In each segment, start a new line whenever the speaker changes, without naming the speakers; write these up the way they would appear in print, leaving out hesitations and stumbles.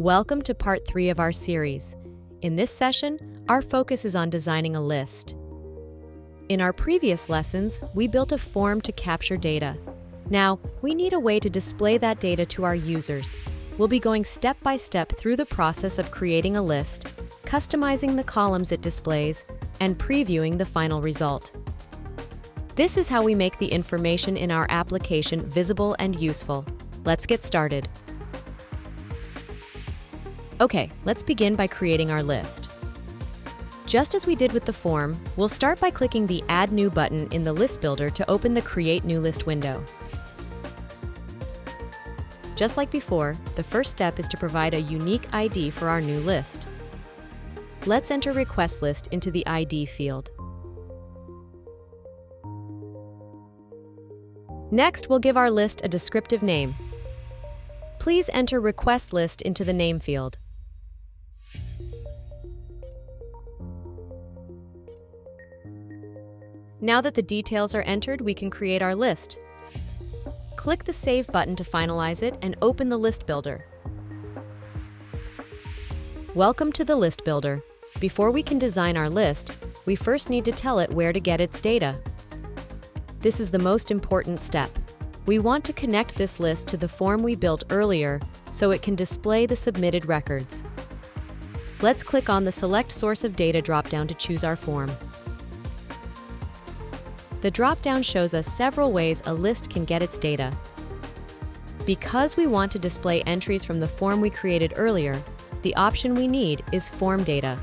Welcome to part 3 of our series. In this session, our focus is on designing a list. In our previous lessons, we built a form to capture data. Now, we need a way to display that data to our users. We'll be going step by step through the process of creating a list, customizing the columns it displays, and previewing the final result. This is how we make the information in our application visible and useful. Let's get started. Okay, let's begin by creating our list. Just as we did with the form, we'll start by clicking the Add New button in the List Builder to open the Create New List window. Just like before, the first step is to provide a unique ID for our new list. Let's enter Request List into the ID field. Next, we'll give our list a descriptive name. Please enter Request List into the Name field. Now that the details are entered, we can create our list. Click the Save button to finalize it and open the List Builder. Welcome to the List Builder. Before we can design our list, we first need to tell it where to get its data. This is the most important step. We want to connect this list to the form we built earlier so it can display the submitted records. Let's click on the Select Source of Data dropdown to choose our form. The dropdown shows us several ways a list can get its data. Because we want to display entries from the form we created earlier, the option we need is Form Data.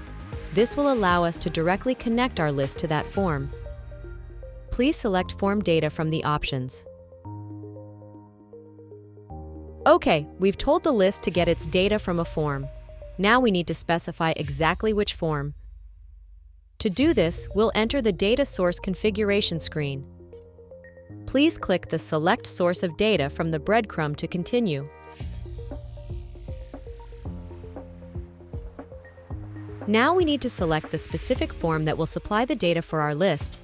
This will allow us to directly connect our list to that form. Please select Form Data from the options. Okay, we've told the list to get its data from a form. Now we need to specify exactly which form. To do this, we'll enter the Data Source configuration screen. Please click the Select Source of Data from the breadcrumb to continue. Now we need to select the specific form that will supply the data for our list.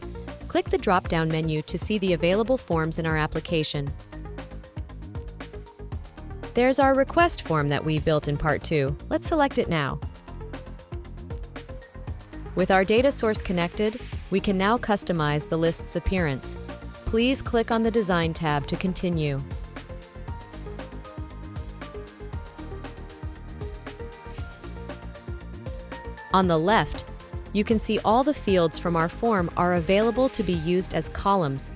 Click the drop-down menu to see the available forms in our application. There's our request form that we built in part 2. Let's select it now. With our data source connected, we can now customize the list's appearance. Please click on the Design tab to continue. On the left, you can see all the fields from our form are available to be used as columns.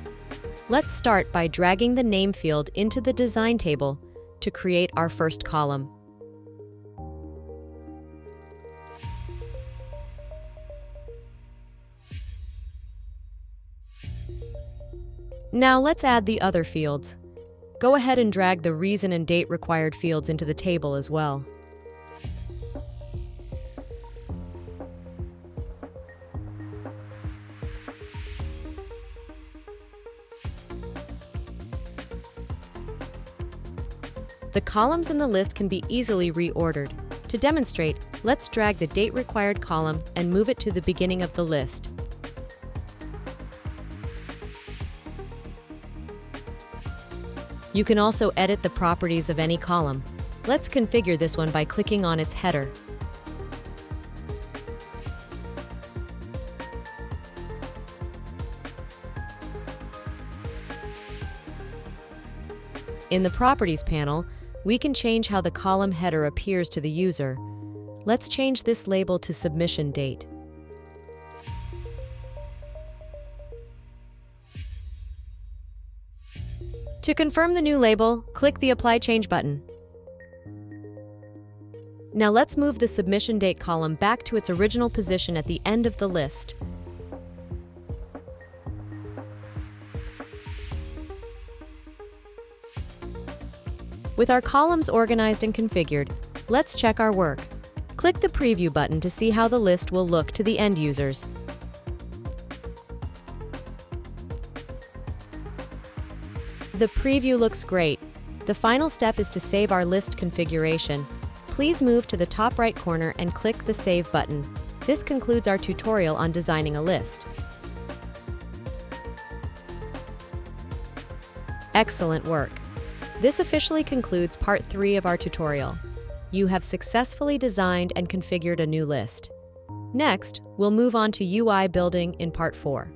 Let's start by dragging the name field into the Design table to create our first column. Now let's add the other fields. Go ahead and drag the reason and date required fields into the table as well. The columns in the list can be easily reordered. To demonstrate, let's drag the date required column and move it to the beginning of the list. You can also edit the properties of any column. Let's configure this one by clicking on its header. In the Properties panel, we can change how the column header appears to the user. Let's change this label to Submission Date. To confirm the new label, click the Apply Change button. Now let's move the Submission Date column back to its original position at the end of the list. With our columns organized and configured, let's check our work. Click the Preview button to see how the list will look to the end users. The preview looks great. The final step is to save our list configuration. Please move to the top right corner and click the Save button. This concludes our tutorial on designing a list. Excellent work! This officially concludes part 3 of our tutorial. You have successfully designed and configured a new list. Next, we'll move on to UI building in Part 4.